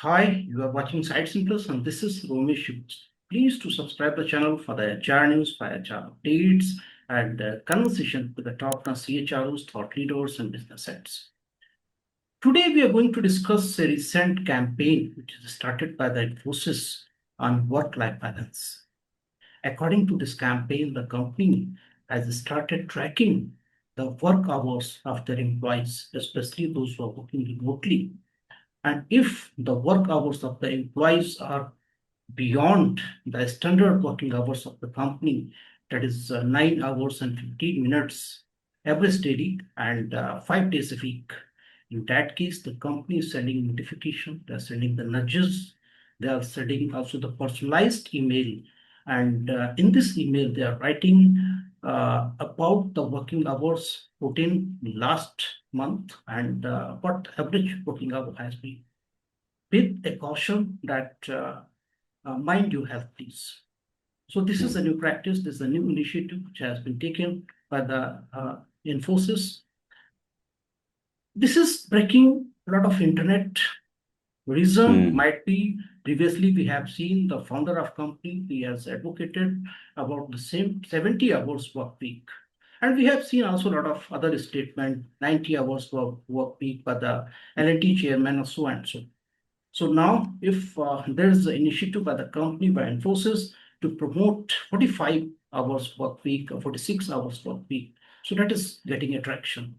Hi, you are watching SightsIn Plus, and this is Romesh. Please to subscribe the channel for the HR news, for HR updates, and conversation with the top-notch CHROs, thought leaders, and business heads. Today, we are going to discuss a recent campaign which is started by the Infosys on work-life balance. According to this campaign, the company has started tracking the work hours of their employees, especially those who are working remotely. And if the work hours of the employees are beyond the standard working hours of the company, that is 9 hours and 15 minutes every daily and 5 days a week. In that case, the company is sending notification, they're sending the nudges, they are sending also the personalized email. And in this email, they are writing about the working hours put in last month and what average working hour has been, with a caution that mind your health, please. So this is a new practice. This is a new initiative which has been taken by the Infosys. This is breaking a lot of internet. Reason Hmm. might be previously we have seen the founder of company, he has advocated about the same 70 hours work week. And we have seen also a lot of other statement, 90 hours work week by the L&T chairman or so and so. So now, if there is an initiative by the company, by Infosys, to promote 45 hours work week or 46 hours work week, so that is getting attraction.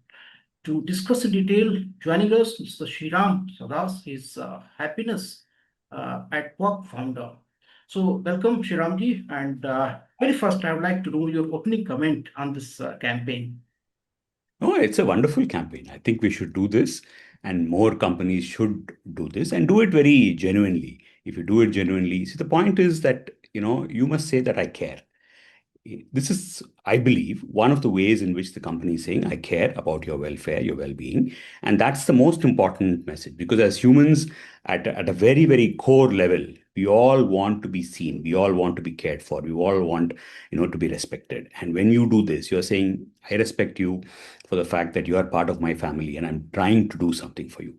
To discuss in detail, joining us, Mr. Sriram Sadras, his happiness at work founder. So welcome, Sriramji. And very first, I would like to know your opening comment on this campaign. Oh, it's a wonderful campaign. I think we should do this, and more companies should do this and do it very genuinely. If you do it genuinely, see, the point is that, you must say that I care. This is, I believe, one of the ways in which the company is saying, I care about your welfare, your well being. And that's the most important message because as humans, at a very, very core level, we all want to be seen. We all want to be cared for. We all want, to be respected. And when you do this, you're saying, I respect you for the fact that you are part of my family and I'm trying to do something for you.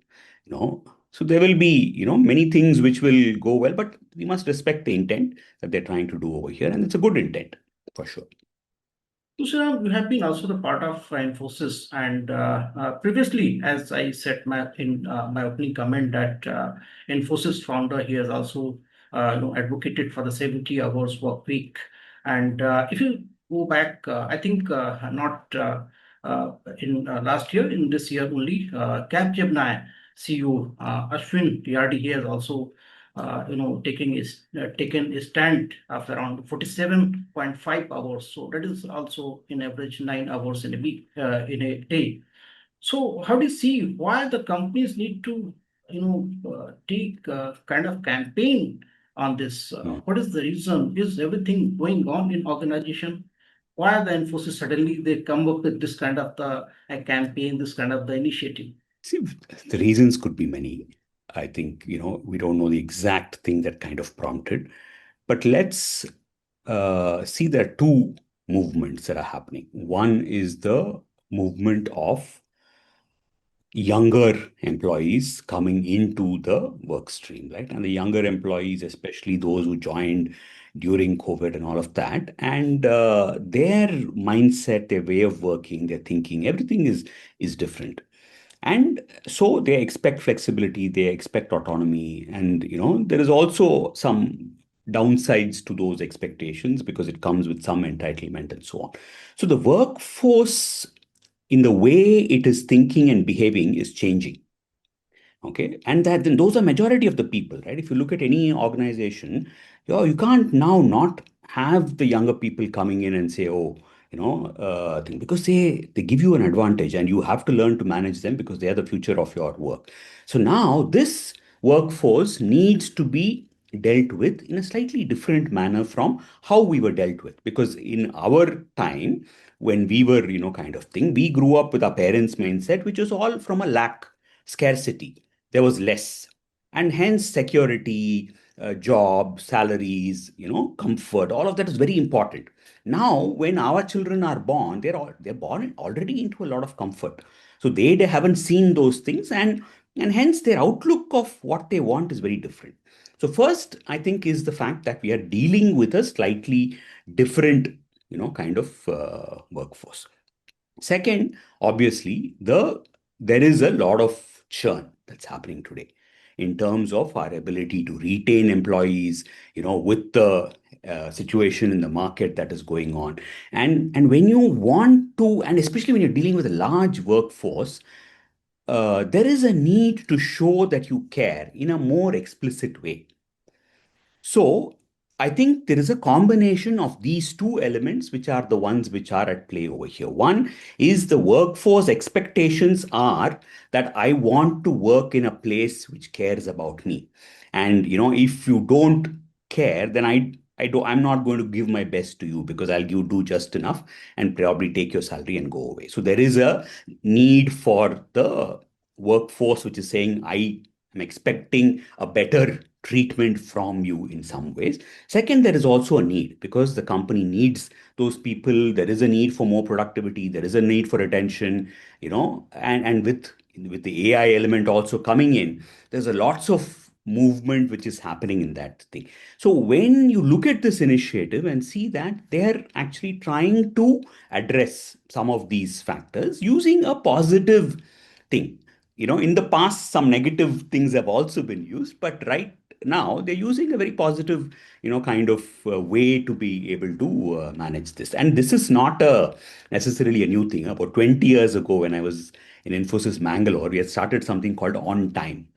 You know, so there will be, many things which will go well, but we must respect the intent that they're trying to do over here. And it's a good intent for sure. So, Sriram, you have been also the part of Infosys, and previously, as I said in my opening comment, that Infosys founder, he has also advocated for the 70 hours work week. And if you go back, I think not in last year, in this year only, Capgemini CEO Ashwin Yardi, he has also taken a stand of around 47.5 hours. So that is also in average 9 hours in a week, in a day. So how do you see why the companies need to, take kind of campaign on this? Mm. What is the reason? Is everything going on in organization? Why the Infosys suddenly they come up with this kind of the a campaign, this kind of the initiative? See, the reasons could be many. I think, we don't know the exact thing that kind of prompted, but let's see there are two movements that are happening. One is the movement of younger employees coming into the work stream, right? And the younger employees, especially those who joined during COVID and all of that, and their mindset, their way of working, their thinking, everything is different. And so they expect flexibility, they expect autonomy, and there is also some downsides to those expectations because it comes with some entitlement and so on. So the workforce, in the way it is thinking and behaving, is changing. Okay, and that then those are majority of the people, right? If you look at any organization, you can't now not have the younger people coming in and say, oh, because they give you an advantage and you have to learn to manage them because they are the future of your work. So now this workforce needs to be dealt with in a slightly different manner from how we were dealt with, because in our time, when we were, kind of thing, we grew up with our parents mindset, which was all from a lack, scarcity. There was less, and hence security, job, salaries, comfort, all of that is very important. Now when our children are born, they're born already into a lot of comfort, so they haven't seen those things, and and hence their outlook of what they want is very different. So first, I think, is the fact that we are dealing with a slightly different, kind of workforce. Second, obviously, there is a lot of churn that's happening today in terms of our ability to retain employees, with the situation in the market that is going on. And when you want to, and especially when you're dealing with a large workforce, there is a need to show that you care in a more explicit way. So I think there is a combination of these two elements, which are the ones which are at play over here. One is the workforce expectations are that I want to work in a place which cares about me. And if you don't care, then I'm not going to give my best to you, because I'll give do just enough and probably take your salary and go away. So there is a need for the workforce which is saying, I am expecting a better treatment from you in some ways. Second, there is also a need, because the company needs those people. There is a need for more productivity. There is a need for attention, and with the AI element also coming in, there's a lots of movement which is happening in that thing. So when you look at this initiative and see that they're actually trying to address some of these factors using a positive thing. In the past, some negative things have also been used, but right now they're using a very positive, kind of way to be able to manage this. And this is not necessarily a new thing. About 20 years ago, when I was in Infosys Mangalore, we had started something called On Time,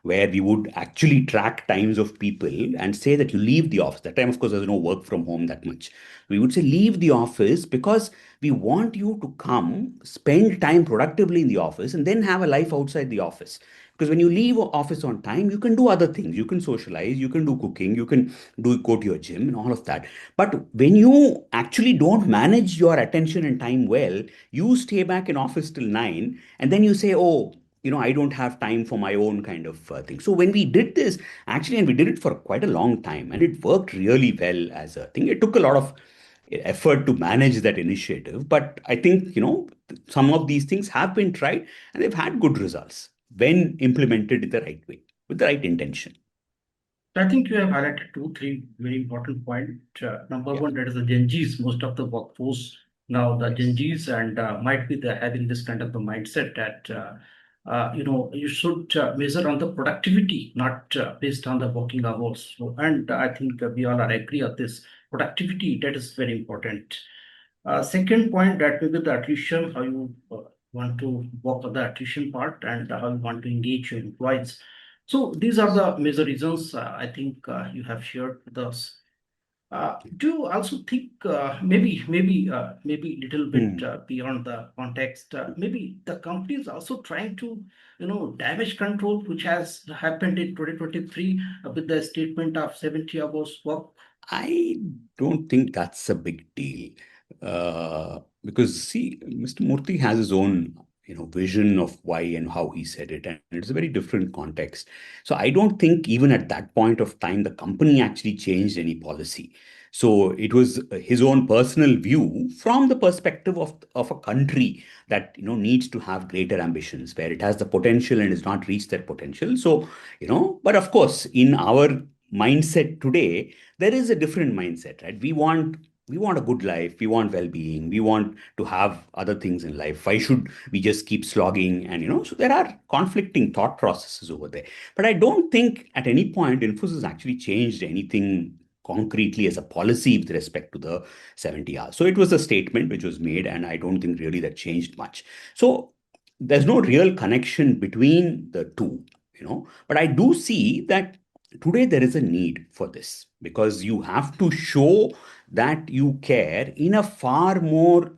where we would actually track times of people and say that you leave the office. That time, of course, there's no work from home that much. We would say leave the office because we want you to come, spend time productively in the office, and then have a life outside the office. Because when you leave office on time, you can do other things. You can socialize, you can do cooking, you can go to your gym and all of that. But when you actually don't manage your attention and time well, you stay back in office till 9, and then you say, oh, I don't have time for my own kind of thing. So when we did this, actually, and we did it for quite a long time, and it worked really well as a thing. It took a lot of effort to manage that initiative, but I think, some of these things have been tried and they've had good results when implemented in the right way, with the right intention. I think you have highlighted two, three very important points. Number Yeah. one, that is the Gen Zs, most of the workforce now, the Gen Yes. Zs, and might be having this kind of a mindset that you should measure on the productivity, not based on the working hours. So, and I think we all are agree on this productivity. That is very important. Second point, that will be the attrition, how you want to work on the attrition part, and how you want to engage your employees. So these are the major reasons I think you have shared with us. Do you also think maybe little bit Hmm. beyond the context? Maybe the company is also trying to damage control, which has happened in 2023 with the statement of 70 hours work. I don't think that's a big deal. Because see, Mr. Murthy has his own, vision of why and how he said it, and it's a very different context. So I don't think even at that point of time the company actually changed any policy. So it was his own personal view from the perspective of a country that needs to have greater ambitions, where it has the potential and has not reached that potential. So but of course, in our mindset today, there is a different mindset, right? We want a good life, we want well-being, we want to have other things in life. Why should we just keep slogging? And so there are conflicting thought processes over there. But I don't think at any point Infosys actually changed anything concretely as a policy with respect to the 70 hours. So it was a statement which was made, and I don't think really that changed much. So there's no real connection between the two, but I do see that today there is a need for this, because you have to show that you care in a far more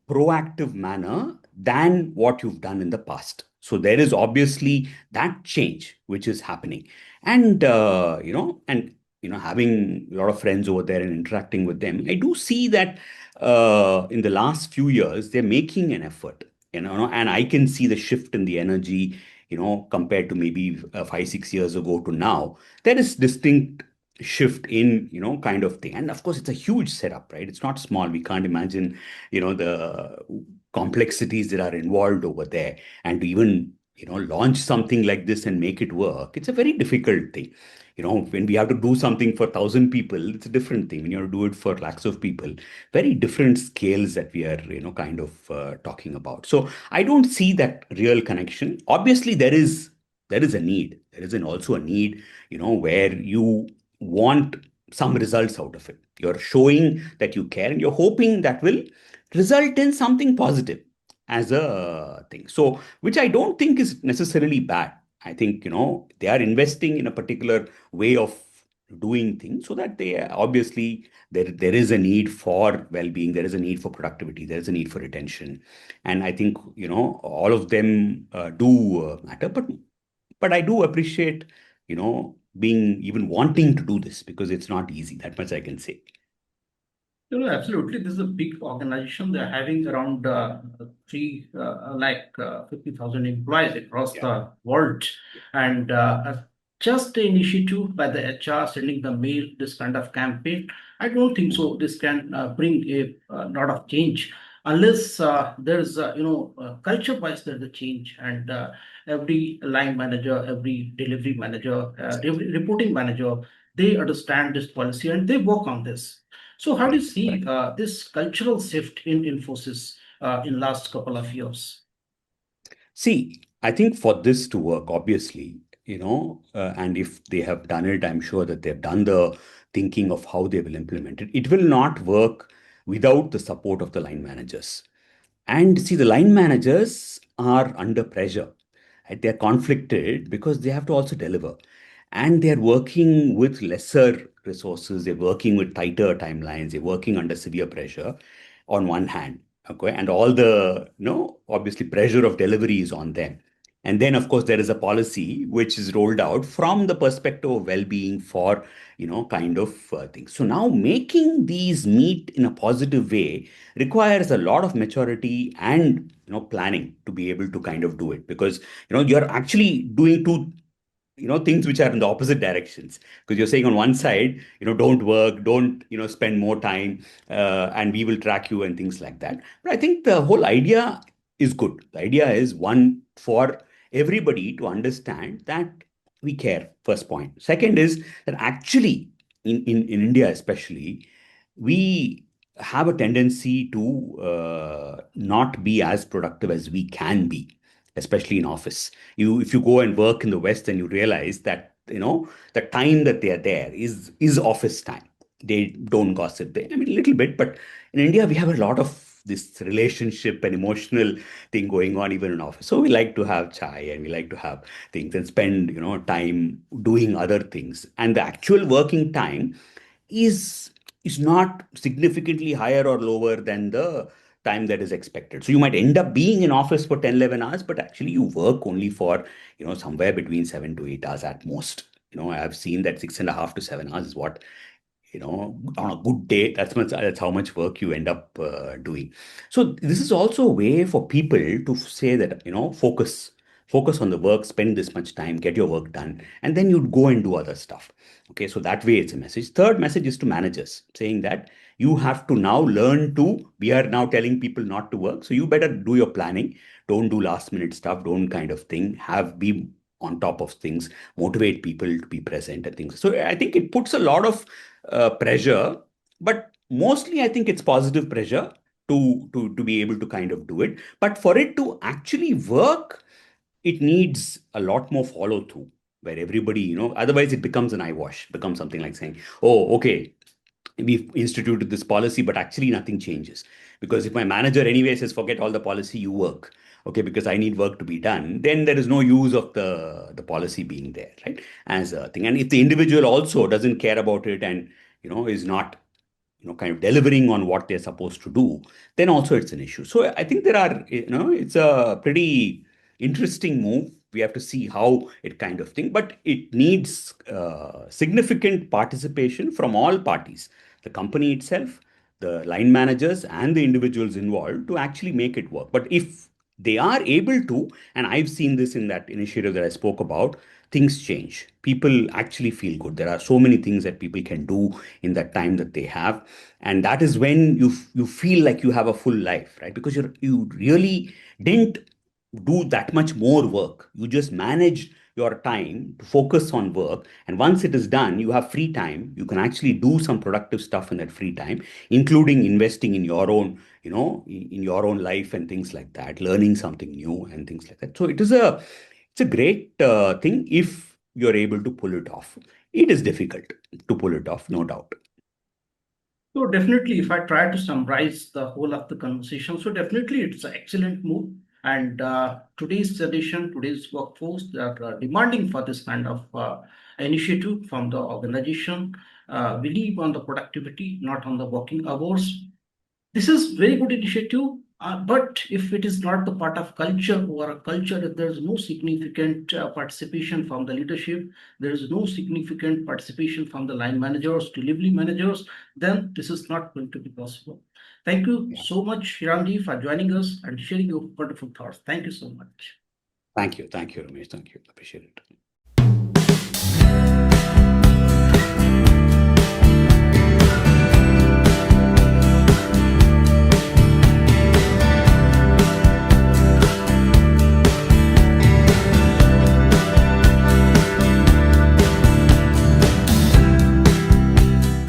proactive manner than what you've done in the past. So there is obviously that change which is happening. And having a lot of friends over there and interacting with them, I do see that in the last few years they're making an effort, and I can see the shift in the energy, compared to maybe 5 6 years ago to now. There is distinct shift in, kind of thing. And of course, it's a huge setup, right? It's not small. We can't imagine, the complexities that are involved over there, and to even launch something like this and make it work, it's a very difficult thing. When we have to do something for 1,000 people, it's a different thing. When you have to do it for lakhs of people, very different scales that we are, kind of talking about. So I don't see that real connection. Obviously, there is a need. There is also a need, where you want some results out of it. You're showing that you care, and you're hoping that will result in something positive as a thing. So, which I don't think is necessarily bad. I think, they are investing in a particular way of doing things, so that they obviously there is a need for well-being, there is a need for productivity, there is a need for retention. And I think, all of them do matter. But I do appreciate, being even wanting to do this, because it's not easy. That much I can say. Absolutely. This is a big organization. They're having around three like 50,000 employees across Yeah. the world, and just the initiative by the HR sending the mail, this kind of campaign. I don't think so. This can bring a lot of change unless there's culture-wise there's a change, and every line manager, every delivery manager, every reporting manager, they understand this policy and they work on this. So how do you Correct. see Correct. this cultural shift in Infosys in last couple of years? See, I think for this to work, obviously, and if they have done it, I'm sure that they've done the thinking of how they will implement it. It will not work without the support of the line managers. And see, the line managers are under pressure. Right? They're conflicted because they have to also deliver. And they're working with lesser resources, they're working with tighter timelines, they're working under severe pressure on one hand. Okay. And all the, obviously pressure of delivery is on them. And then, of course, there is a policy which is rolled out from the perspective of well-being for, kind of things. So now making these meet in a positive way requires a lot of maturity and planning to be able to kind of do it, because you're actually doing two things which are in the opposite directions, because you're saying on one side, don't work, don't spend more time, and we will track you and things like that. But I think the whole idea is good. The idea is one, for everybody to understand that we care. First point. Second is that actually in India especially, we have a tendency to not be as productive as we can be, especially in office. If you go and work in the West, then you realize that the time that they are there is office time. They don't gossip there. I mean, a little bit, but in India we have a lot of this relationship and emotional thing going on even in office. So we like to have chai and we like to have things and spend time doing other things. And the actual working time is is not significantly higher or lower than the time that is expected. So you might end up being in office for 10, 11 hours, but actually you work only for, somewhere between 7 to 8 hours at most. I've seen that 6.5 to 7 hours is what, on a good day, that's how much work you end up doing. So this is also a way for people to say that, focus on the work, spend this much time, get your work done, and then you'd go and do other stuff. Okay, so that way it's a message. Third message is to managers, saying that you have to now learn to, we are now telling people not to work. So you better do your planning. Don't do last minute stuff. Don't kind of thing. Be on top of things, motivate people to be present and things. So I think it puts a lot of pressure, but mostly I think it's positive pressure to be able to kind of do it. But for it to actually work, it needs a lot more follow through, where everybody, otherwise it becomes an eyewash, becomes something like saying, oh, okay, we've instituted this policy, but actually nothing changes. Because if my manager anyway says, forget all the policy, you work, okay, because I need work to be done, then there is no use of the policy being there, right? As a thing. And if the individual also doesn't care about it and, is not kind of delivering on what they're supposed to do, then also it's an issue. So I think it's a pretty interesting move. We have to see how it kind of thing, but it needs significant participation from all parties, the company itself, the line managers, and the individuals involved to actually make it work. But if they are able to, and I've seen this in that initiative that I spoke about, things change. People actually feel good. There are so many things that people can do in that time that they have, and that is when you feel like you have a full life, right? Because you really didn't do that much more work. You just manage your time to focus on work. And once it is done, you have free time. You can actually do some productive stuff in that free time, including investing in your own, in your own life and things like that, learning something new and things like that. So it's a great thing if you're able to pull it off. It is difficult to pull it off, no doubt. So definitely, if I try to summarize the whole of the conversation, so definitely it's an excellent move. And today's generation, today's workforce, they are demanding for this kind of initiative from the organization. Believe on the productivity, not on the working hours. This is very good initiative, but if it is not the part of culture or a culture, if there is no significant participation from the leadership, there is no significant participation from the line managers, delivery managers, then this is not going to be possible. Thank you Yeah. so much, Shiranji, for joining us and sharing your wonderful thoughts. Thank you so much. Thank you. Thank you, Ramesh. Thank you. Appreciate it.